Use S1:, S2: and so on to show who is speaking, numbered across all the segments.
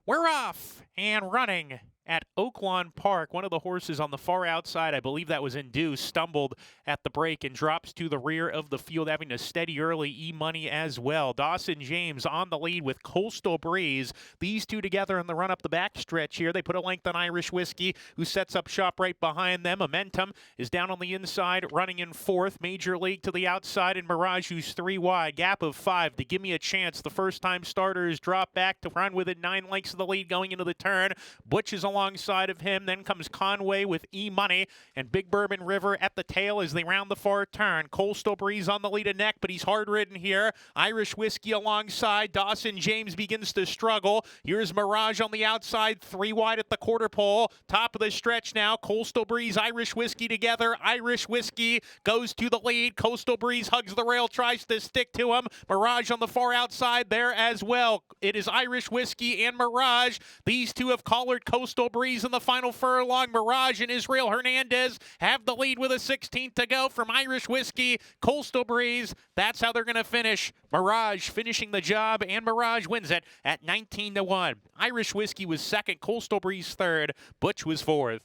S1: We're off and running at Oaklawn Park. One of the horses on the far outside, I believe that was Induced, stumbled at the break and drops to the rear of the field, having a steady early E-Money as well. Dawson James on the lead with Coastal Breeze. These two together in the run up the backstretch here. They put a length on Irish Whiskey, who sets up shop right behind them. Momentum is down on the inside, running in fourth. Major League to the outside, and Mirage, who's 3 wide. Gap of 5 to Give Me a Chance. The first-time starters drop back to run within 9 lengths of the lead going into the turn. Butch is alongside of him. Then comes Conway with E-Money, and Big Bourbon River at the tail as they round the far turn. Coastal Breeze on the lead of neck, but he's hard-ridden here. Irish Whiskey alongside. Dawson James begins to struggle. Here's Mirage on the outside, 3 wide at the quarter pole. Top of the stretch now. Coastal Breeze, Irish Whiskey together. Irish Whiskey goes to the lead. Coastal Breeze hugs the rail, tries to stick to him. Mirage on the far outside there as well. It is Irish Whiskey and Mirage. These two have collared Coastal Breeze in the final furlong. Mirage and Israel Hernandez have the lead with a 16th to go from Irish Whiskey. Coastal Breeze, that's how they're going to finish. Mirage finishing the job, and Mirage wins it at 19-1. Irish Whiskey was second, Coastal Breeze third, Butch was fourth.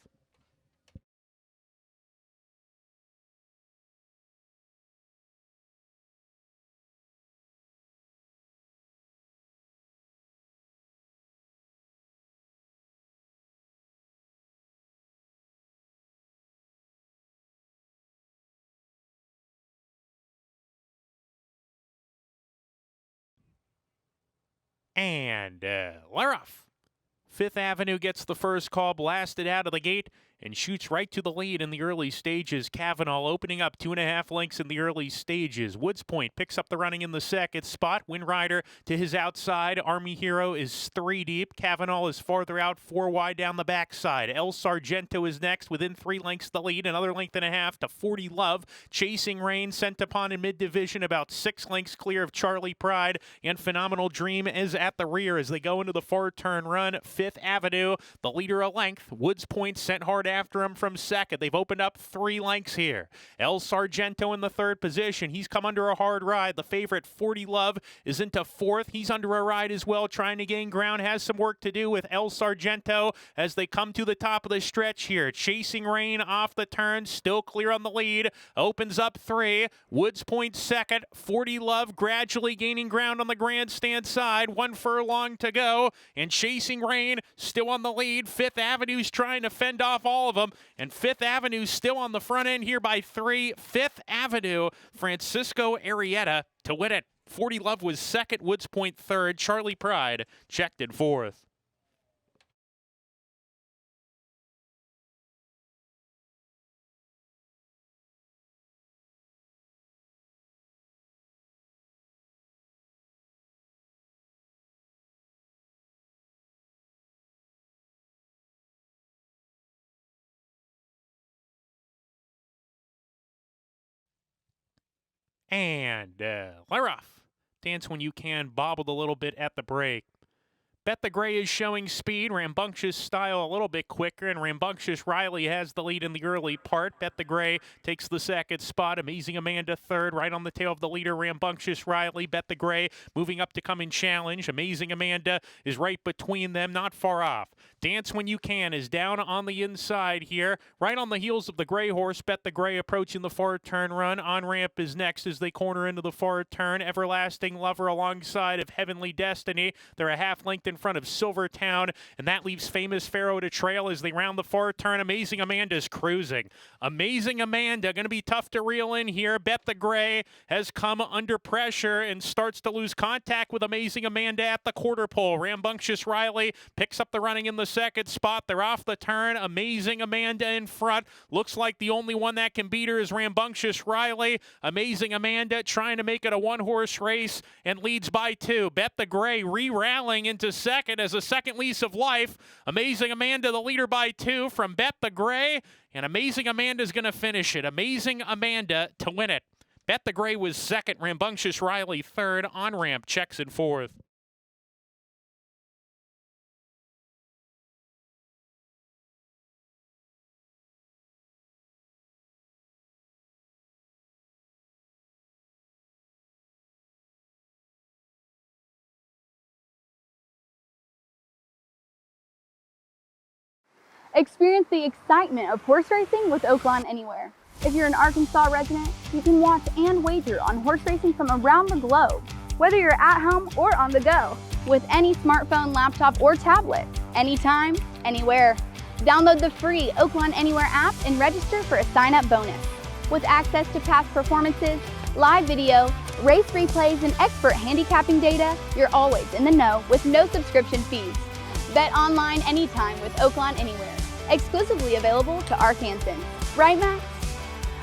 S1: And we're off. Fifth Avenue gets the first call, blasted out of the gate, and shoots right to the lead in the early stages. Cavanaugh opening up 2.5 lengths in the early stages. Woods Point picks up the running in the second spot. Windrider to his outside. Army Hero is 3 deep. Cavanaugh is farther out, 4 wide down the backside. El Sargento is next within 3 lengths the lead. Another length and a half to 40 Love. Chasing Rain sent upon in mid-division, about 6 lengths clear of Charlie Pride. And Phenomenal Dream is at the rear as they go into the far turn run. Fifth Avenue, the leader a length. Woods Point sent hard after him from second. They've opened up 3 lengths here. El Sargento in the third position. He's come under a hard ride. The favorite 40 Love is into fourth. He's under a ride as well, trying to gain ground. Has some work to do with El Sargento as they come to the top of the stretch here. Chasing Rain off the turn, still clear on the lead. Opens up 3. Woods Point second. 40 Love gradually gaining ground on the grandstand side. 1 furlong to go, and Chasing Rain still on the lead. Fifth Avenue's trying to fend off all of them, and Fifth Avenue still on the front end here by 3. Fifth Avenue, Francisco Arrieta to win it. 40 Love was second, Woods Point third, Charlie Pride checked in fourth. And we're off. Dance When You Can bobbled a little bit at the break. Bet the Gray is showing speed. Rambunctious Style a little bit quicker, and Rambunctious Riley has the lead in the early part. Bet the Gray takes the second spot. Amazing Amanda third, right on the tail of the leader, Rambunctious Riley. Bet the Gray moving up to come in challenge. Amazing Amanda is right between them, not far off. Dance When You Can is down on the inside here, right on the heels of the Gray horse. Bet the Gray approaching the far turn run. On ramp is next as they corner into the far turn. Everlasting Lover alongside of Heavenly Destiny. They're a half length in front of Silvertown, and that leaves Famous Pharaoh to trail as they round the far turn. Amazing Amanda's cruising. Amazing Amanda going to be tough to reel in here. Bet the Gray has come under pressure and starts to lose contact with Amazing Amanda at the quarter pole. Rambunctious Riley picks up the running in the second spot. They're off the turn. Amazing Amanda in front. Looks like the only one that can beat her is Rambunctious Riley. Amazing Amanda trying to make it a 1-horse race and leads by 2. Bet the Gray re-rallying into second as a second lease of life. Amazing Amanda the leader by 2 from Bet the Gray, and Amazing Amanda's going to finish it. Amazing Amanda to win it. Bet the Gray was second, Rambunctious Riley third, on ramp checks in fourth.
S2: Experience the excitement of horse racing with Oaklawn Anywhere. If you're an Arkansas resident, you can watch and wager on horse racing from around the globe, whether you're at home or on the go, with any smartphone, laptop, or tablet, anytime, anywhere. Download the free Oaklawn Anywhere app and register for a sign-up bonus. With access to past performances, live video, race replays, and expert handicapping data, you're always in the know with no subscription fees. Bet online anytime with Oaklawn Anywhere, exclusively available to Arkansans. Right, Max?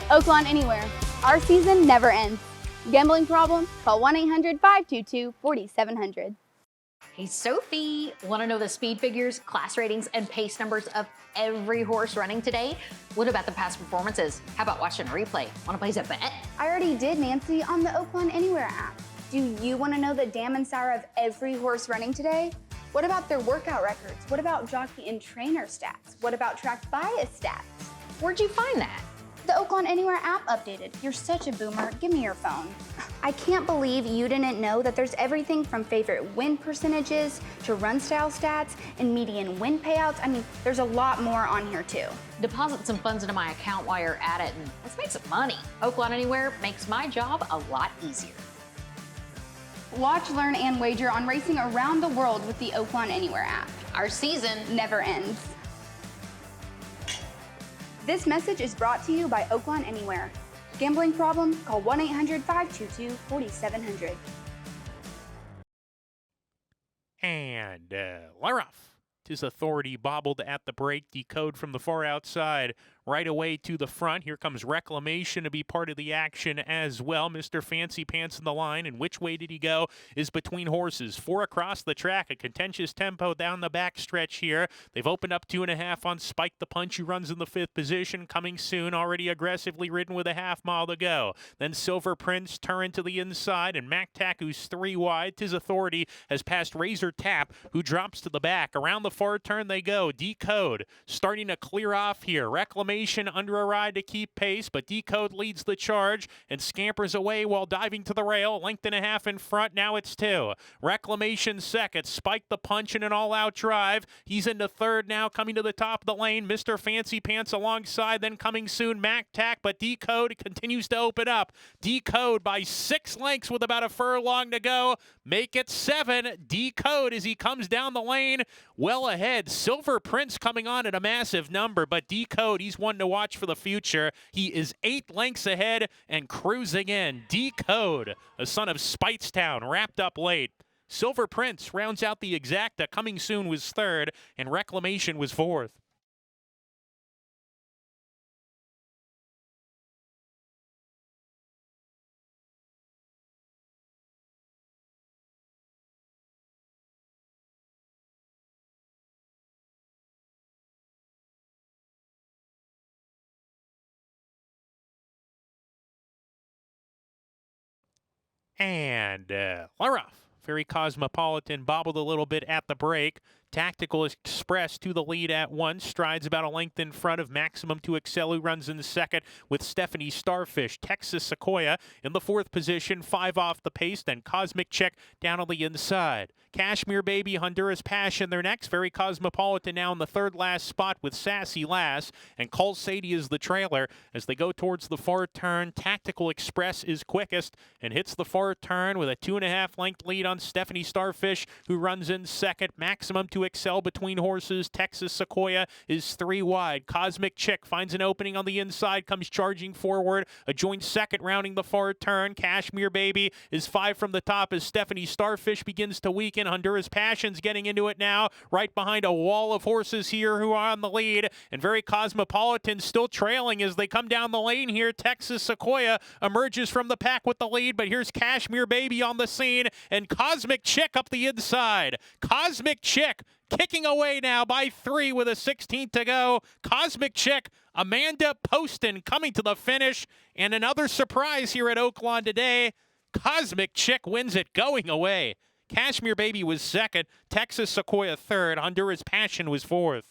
S2: Oaklawn Anywhere. Our season never ends. Gambling problem? Call 1-800-522-4700.
S3: Hey, Sophie, want to know the speed figures, class ratings, and pace numbers of every horse running today? What about the past performances? How about watching a replay? Want to place a bet?
S2: I already did, Nancy, on the Oaklawn Anywhere app. Do you want to know the dam and sour of every horse running today? What about their workout records? What about jockey and trainer stats? What about track bias stats?
S3: Where'd you find that?
S2: The Oaklawn Anywhere app updated. You're such a boomer. Give me your phone. I can't believe you didn't know that there's everything from favorite win percentages to run style stats and median win payouts. I mean, there's a lot more on here too.
S3: Deposit some funds into my account while you're at it and let's make some money. Oaklawn Anywhere makes my job a lot easier.
S2: Watch, learn, and wager on racing around the world with the Oaklawn Anywhere app.
S3: Our season
S2: never ends. This message is brought to you by Oaklawn Anywhere. Gambling problem? Call 1-800-522-4700.
S1: And we're off. 'Tis Authority bobbled at the break. Decode from the far outside. Right away to the front. Here comes Reclamation to be part of the action as well. Mr. Fancy Pants in the line. And which way did he go is between horses. 4 across the track. A contentious tempo down the back stretch here. They've opened up 2.5 on Spike the Punch, who runs in the 5th position. Coming soon. Already aggressively ridden with a half-mile to go. Then Silver Prince turn to the inside. And Mac Tack, who's 3 wide. 'Tis Authority has passed Razor Tap, who drops to the back. Around the far turn they go. Decode starting to clear off here. Reclamation under a ride to keep pace, but Decode leads the charge and scampers away while diving to the rail. 1.5 in front. Now it's 2. Reclamation second. Spike the Punch in an all-out drive. He's into third now, coming to the top of the lane. Mr. Fancy Pants alongside. Then coming soon, Mac Tack, but Decode continues to open up. Decode by 6 lengths with about a furlong to go. Make it 7. Decode as he comes down the lane, well ahead. Silver Prince coming on at a massive number, but Decode, he's one to watch for the future. He is 8 lengths ahead and cruising in. Decode, a son of Spitestown, wrapped up late. Silver Prince rounds out the exacta. Coming soon was 3rd, and Reclamation was 4th. And we're off. Very cosmopolitan, bobbled a little bit at the break. Tactical Express to the lead at 1. Strides about a length in front of Maximum to Excel, who runs in second with Stephanie Starfish. Texas Sequoia in the 4th position, 5 off the pace. Then Cosmic Check down on the inside. Cashmere Baby, Honduras Passion, their next. Very cosmopolitan now in the 3rd last spot with Sassy Lass. And Cole Sadie is the trailer as they go towards the far turn. Tactical Express is quickest and hits the far turn with a 2.5 length lead on Stephanie Starfish, who runs in second. Maximum to Excel between horses. Texas Sequoia is 3 wide. Cosmic Chick finds an opening on the inside, comes charging forward. A joint second rounding the far turn. Cashmere Baby is 5 from the top as Stephanie Starfish begins to weaken. Honduras Passion's getting into it now, right behind a wall of horses here who are on the lead. And Very Cosmopolitan still trailing as they come down the lane here. Texas Sequoia emerges from the pack with the lead, but here's Cashmere Baby on the scene and Cosmic Chick up the inside. Cosmic Chick kicking away now by 3 with a 16th to go. Cosmic Chick, Amanda Poston coming to the finish. And another surprise here at Oaklawn today. Cosmic Chick wins it going away. Cashmere Baby was second. Texas Sequoia third. Honduras Passion was 4th.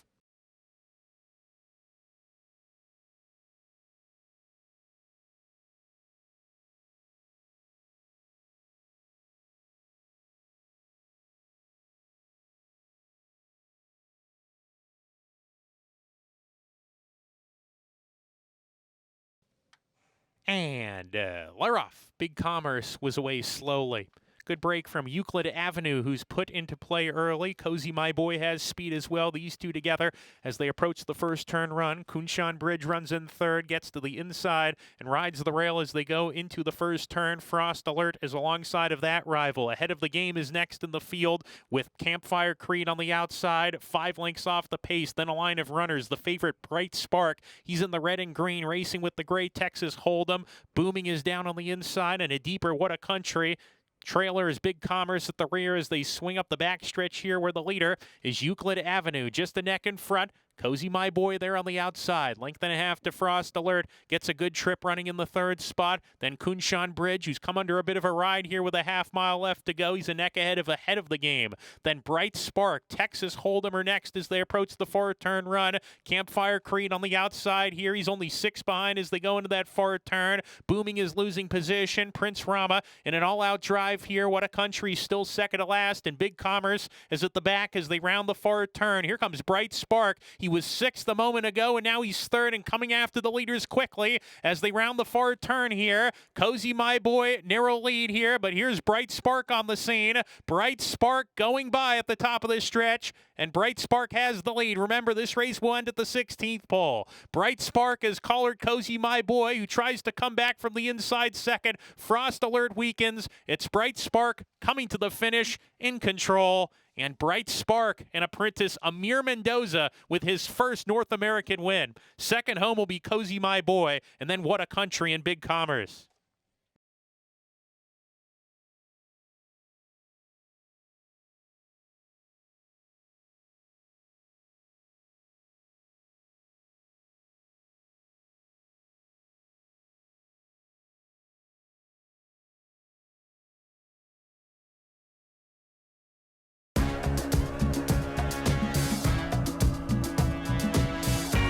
S1: And they're off. Big Commerce was away slowly. Good break from Euclid Avenue, who's put into play early. Cozy My Boy has speed as well. These two together as they approach the first turn run. Kunshan Bridge runs in third, gets to the inside, and rides the rail as they go into the first turn. Frost Alert is alongside of that rival. Ahead of the game is next in the field with Campfire Creed on the outside. 5 lengths off the pace, then a line of runners. The favorite Bright Spark. He's in the red and green, racing with the gray Texas Hold'em. Booming is down on the inside, and a deeper What a Country. Trailer is Big Commerce at the rear as they swing up the backstretch here where the leader is Euclid Avenue. Just a neck in front. Cozy My Boy there on the outside. Length and a half to Frost Alert. Gets a good trip running in the third spot. Then Kunshan Bridge, who's come under a bit of a ride here with a half-mile left to go. He's a neck ahead of the game. Then Bright Spark, Texas Hold'em are next as they approach the far turn run. Campfire Creed on the outside here. He's only 6 behind as they go into that far turn. Booming is losing position. Prince Rama in an all-out drive here. What a Country still second to last. And Big Commerce is at the back as they round the far turn. Here comes Bright Spark. He was 6th a moment ago, and now he's 3rd and coming after the leaders quickly as they round the far turn here. Cozy My Boy, narrow lead here, but here's Bright Spark on the scene. Bright Spark going by at the top of this stretch, and Bright Spark has the lead. Remember, this race will end at the 16th pole. Bright Spark has collared Cozy My Boy, who tries to come back from the inside second. Frost Alert weakens. It's Bright Spark coming to the finish in control. And Bright Spark and apprentice Amir Mendoza with his first North American win. Second home will be Cozy My Boy, and then What a Country in Big Commerce.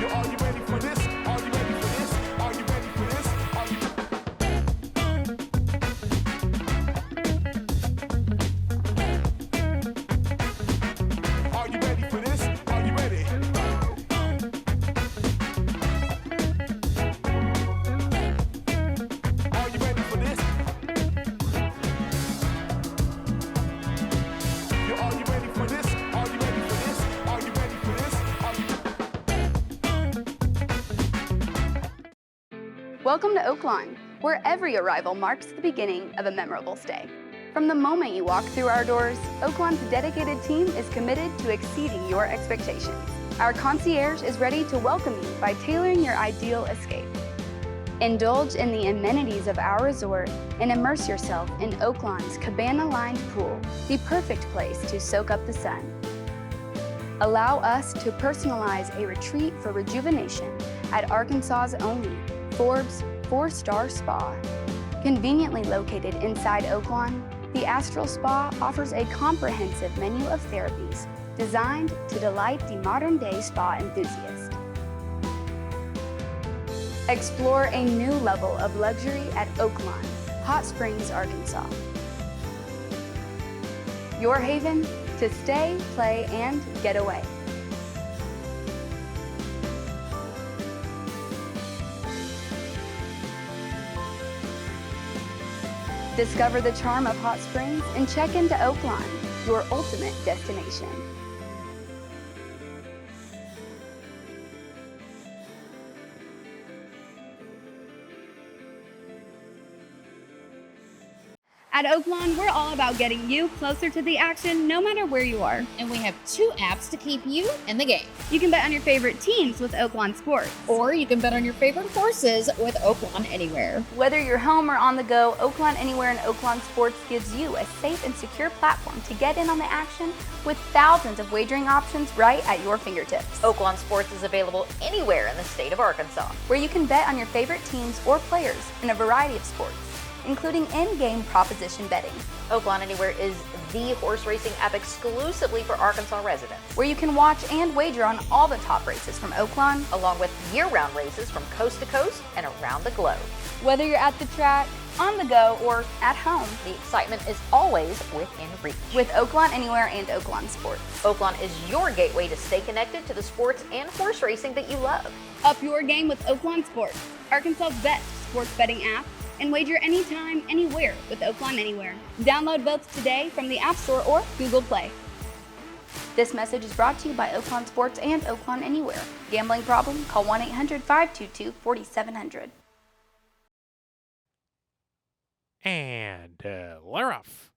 S4: Are you ready for this? Are you ready for this? Are you ready for this? Are you Are you ready for this? Are you ready? Are you ready for this? Are you ready for this? Are you ready for this? Are you ready for this? Are you
S2: Welcome to Oaklawn, where every arrival marks the beginning of a memorable stay. From the moment you walk through our doors, Oaklawn's dedicated team is committed to exceeding your expectations. Our concierge is ready to welcome you by tailoring your ideal escape. Indulge in the amenities of our resort and immerse yourself in Oaklawn's cabana-lined pool, the perfect place to soak up the sun. Allow us to personalize a retreat for rejuvenation at Arkansas's only Forbes 4-star spa. Conveniently located inside Oaklawn, the Astral Spa offers a comprehensive menu of therapies designed to delight the modern-day spa enthusiast. Explore a new level of luxury at Oaklawn, Hot Springs, Arkansas. Your haven to stay, play, and get away. Discover the charm of Hot Springs and check into Oaklawn, your ultimate destination. At Oaklawn, we're all about getting you closer to the action no matter where you are.
S3: And we have 2 apps to keep you in the game.
S2: You can bet on your favorite teams with Oaklawn Sports.
S3: Or you can bet on your favorite horses with Oaklawn Anywhere.
S2: Whether you're home or on the go, Oaklawn Anywhere and Oaklawn Sports gives you a safe and secure platform to get in on the action with thousands of wagering options right at your fingertips.
S3: Oaklawn Sports is available anywhere in the state of Arkansas.
S2: Where you can bet on your favorite teams or players in a variety of sports, including in-game proposition betting.
S3: Oaklawn Anywhere is the horse racing app exclusively for Arkansas residents,
S2: Where you can watch and wager on all the top races from Oaklawn,
S3: along with year-round races from coast to coast and around the globe.
S2: whether you're at the track, on the go, or at home.
S3: The excitement is always within reach.
S2: With Oaklawn Anywhere and Oaklawn Sports.
S3: Oaklawn is your gateway to stay connected to the sports and horse racing that you love.
S2: Up your game with Oaklawn Sports, Arkansas's best sports betting app and wager anytime, anywhere with Oaklawn Anywhere. Download both today from the App Store or Google Play. This message is brought to you by Oaklawn Sports and Oaklawn Anywhere. Gambling problem? Call 1-800-522-4700.
S1: And Laroff.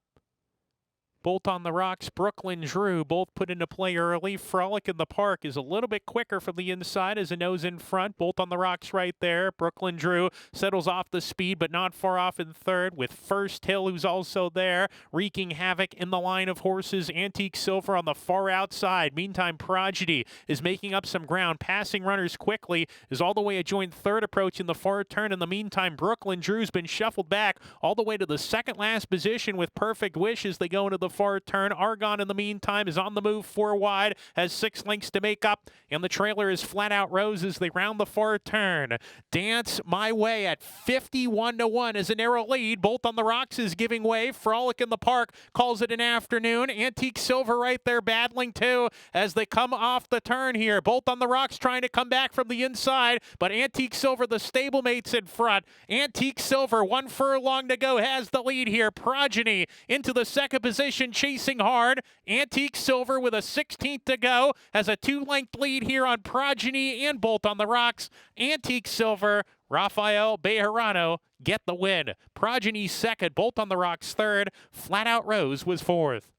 S1: Bolt on the rocks, Brooklyn Drew, both put into play early. Frolic in the Park is a little bit quicker from the inside as a nose in front. Bolt on the rocks right there. Brooklyn Drew settles off the speed, but not far off in third with First Hill, who's also there, wreaking havoc in the line of horses. Antique Silver on the far outside. Meantime, Prodigy is making up some ground, passing runners quickly, is all the way a joint third approach in the far turn. In the meantime, Brooklyn Drew's been shuffled back all the way to the second last position with Perfect Wish as they go into the far turn. Argon, in the meantime, is on the move 4 wide, has 6 lengths to make up, and the trailer is Flat Out Rose as they round the far turn. Dance My Way at 51-1 as a narrow lead. Bolt on the Rocks is giving way. Frolic in the Park calls it an afternoon. Antique Silver right there battling too as they come off the turn here. Bolt on the Rocks trying to come back from the inside, but Antique Silver, the stablemates in front. Antique Silver, 1 furlong to go, has the lead here. Progeny into the second position, chasing hard. Antique Silver with a 16th to go has a 2-length lead here on Progeny and Bolt on the Rocks. Antique Silver, Rafael Bejarano get the win. Progeny second, Bolt on the Rocks third, Flat Out Rose was fourth.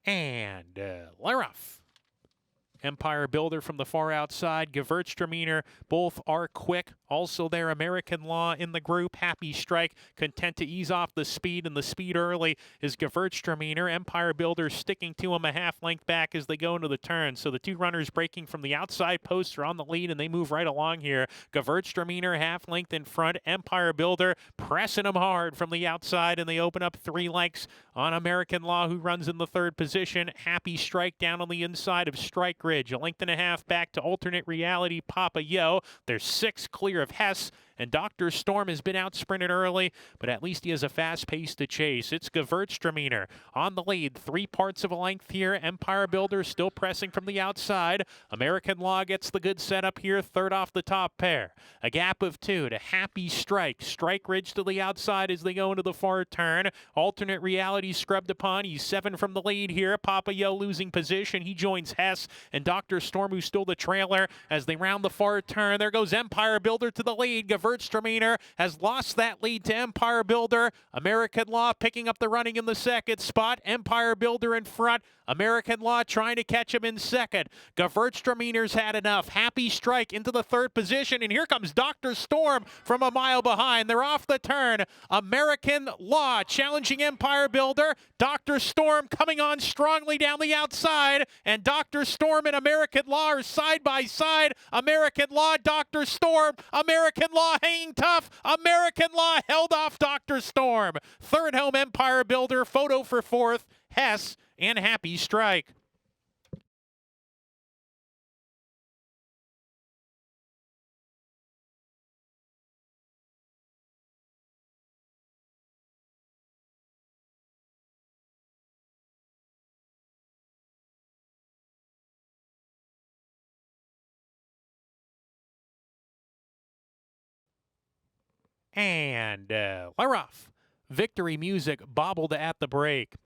S1: And Laroff. Empire Builder from the far outside. Gewürztraminer, both are quick. Also there, American Law in the group. Happy Strike, content to ease off the speed, and the speed early is Gewürztraminer. Empire Builder sticking to him a half length back as they go into the turn. So the 2 runners breaking from the outside post are on the lead, and they move right along here. Gewürztraminer half length in front. Empire Builder pressing them hard from the outside, and they open up 3 lengths on American Law, who runs in the third position. Happy Strike down on the inside of Strike Ridge. A length and a half back to Alternate Reality, Papa Yo. There's 6 clear of Hess, and Dr. Storm has been out sprinted early, but at least he has a fast pace to chase. It's Gewürztraminer on the lead, 3 parts of a length here. Empire Builder still pressing from the outside. American Law gets the good setup here, third off the top pair. A gap of 2 to Happy Strike. Strike Ridge to the outside as they go into the far turn. Alternate Reality scrubbed upon. He's 7 from the lead here. Papa Yo losing position. He joins Hess and Dr. Storm, who's still the trailer as they round the far turn. There goes Empire Builder to the lead. Gewürztraminer has lost that lead to Empire Builder. American Law picking up the running in the second spot. Empire Builder in front. American Law trying to catch him in second. Gewürztraminer's had enough. Happy Strike into the third position, and here comes Dr. Storm from a mile behind. They're off the turn. American Law challenging Empire Builder. Dr. Storm coming on strongly down the outside, and Dr. Storm and American Law are side by side. American Law, Dr. Storm. American Law hanging tough. American Law held off Dr. Storm. Third home, Empire Builder. Photo for fourth, Hess and Happy Strike. And Laroff. Victory Music bobbled at the break.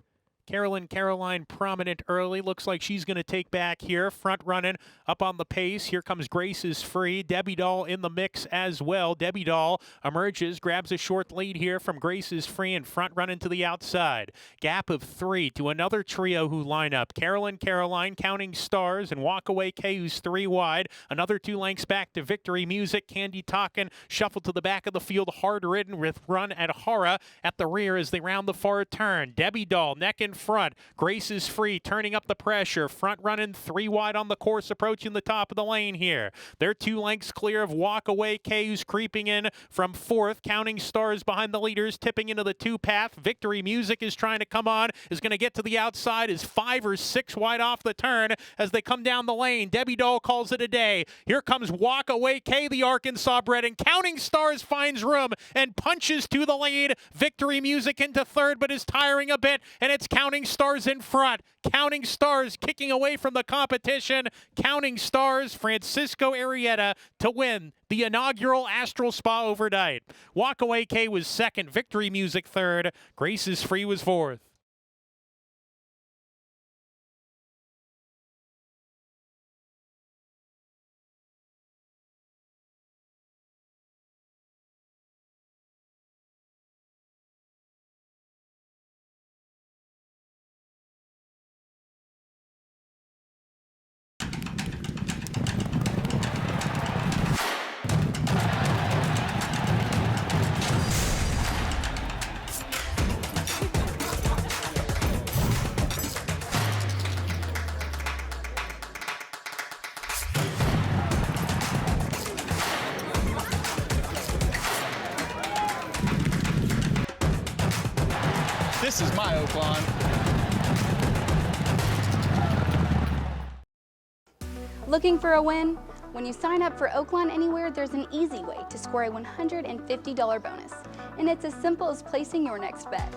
S1: Caroline prominent early. Looks like she's going to take back here. Front running up on the pace. Here comes Grace is Free. Debbie Doll in the mix as well. Debbie Doll emerges, grabs a short lead here from Grace is Free, and front running to the outside. Gap of 3 to another trio who line up. Caroline, Counting Stars, and Walkaway K, who's 3 wide. Another 2 lengths back to Victory Music. Candy Talkin' shuffled to the back of the field, hard ridden with Run at Hara at the rear as they round the far turn. Debbie Doll neck in front. Grace is free, turning up the pressure. Front running 3 wide on the course, approaching the top of the lane here. They're 2 lengths clear of Walk Away K, who's creeping in from 4th. Counting Stars behind the leaders, tipping into the 2 path. Victory Music is trying to come on, is going to get to the outside, is 5 or 6 wide off the turn as they come down the lane. Debbie Doll calls it a day. Here comes Walk Away K, the Arkansas bred, and Counting Stars finds room and punches to the lead. Victory Music into 3rd, but is tiring a bit, and it's Counting Stars in front. Counting Stars kicking away from the competition. Counting Stars, Francisco Arrieta to win the inaugural Astral Spa overnight. Walk Away K was 2nd, Victory Music 3rd, Grace is Free was 4th.
S5: This is my Oaklawn.
S2: Looking for a win? When you sign up for Oaklawn Anywhere, there's an easy way to score a $150 bonus, and it's as simple as placing your next bet.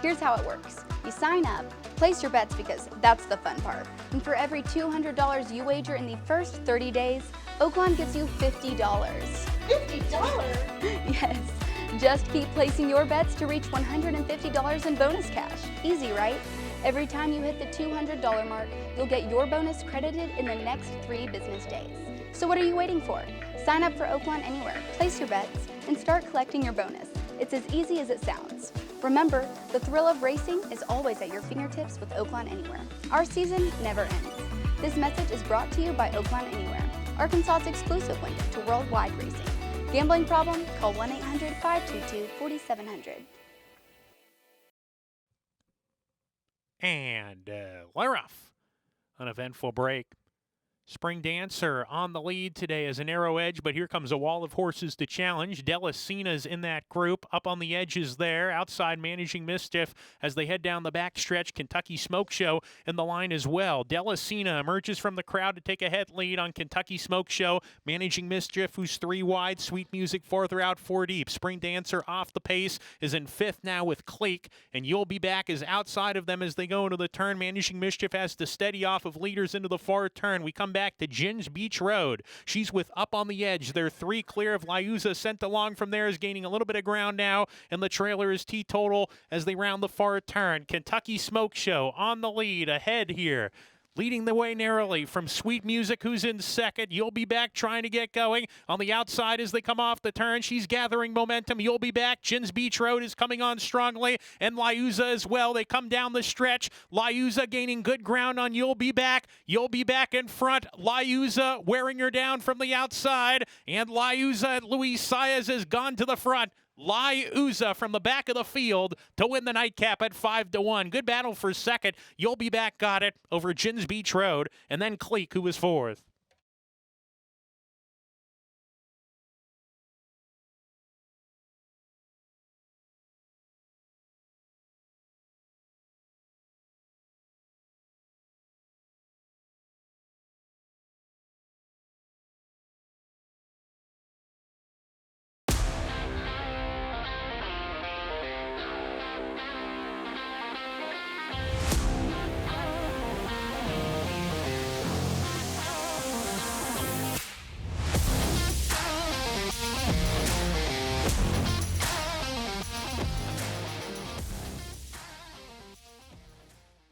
S2: Here's how it works. You sign up, place your bets because that's the fun part, and for every $200 you wager in the first 30 days, Oaklawn gives you $50.
S3: $50?
S2: Yes. Just keep placing your bets to reach $150 in bonus cash. Easy, right? Every time you hit the $200 mark, you'll get your bonus credited in the next 3 business days. So what are you waiting for? Sign up for Oaklawn Anywhere, place your bets, and start collecting your bonus. It's as easy as it sounds. Remember, the thrill of racing is always at your fingertips with Oaklawn Anywhere. Our season never ends. This message is brought to you by Oaklawn Anywhere, Arkansas's exclusive window to worldwide racing. Gambling problem? Call 1-800-522-4700.
S1: And we're off. An eventful break. Spring Dancer on the lead today as a narrow edge, but here comes a wall of horses to challenge. Delicina's in that group. Up on the edges there. Outside Managing Mischief as they head down the back stretch. Kentucky Smoke Show in the line as well. Delicina emerges from the crowd to take a head lead on Kentucky Smoke Show. Managing Mischief, who's 3 wide. Sweet Music 4th or out 4 deep. Spring Dancer off the pace is in 5th now with Cleek, and You'll Be Back is outside of them as they go into the turn. Managing Mischief has to steady off of leaders into the far turn. We come back to Gin's Beach Road. She's with Up on the Edge. They're 3 clear of Liuza. Sent along from there is gaining a little bit of ground now, and the trailer is teetotal as they round the far turn. Kentucky Smoke Show on the lead, ahead here. Leading the way narrowly from Sweet Music, who's in 2nd. You'll Be Back trying to get going. On the outside as they come off the turn, she's gathering momentum. You'll Be Back. Gin's Beach Road is coming on strongly, and Liuza as well. They come down the stretch. Liuza gaining good ground on You'll Be Back. You'll Be Back in front. Liuza wearing her down from the outside, and Liuza, Luis Saez has gone to the front. Liuza from the back of the field to win the nightcap at 5-1. Good battle for 2nd. You'll Be Back got it over Gin's Beach Road, and then Cleek, who was 4th.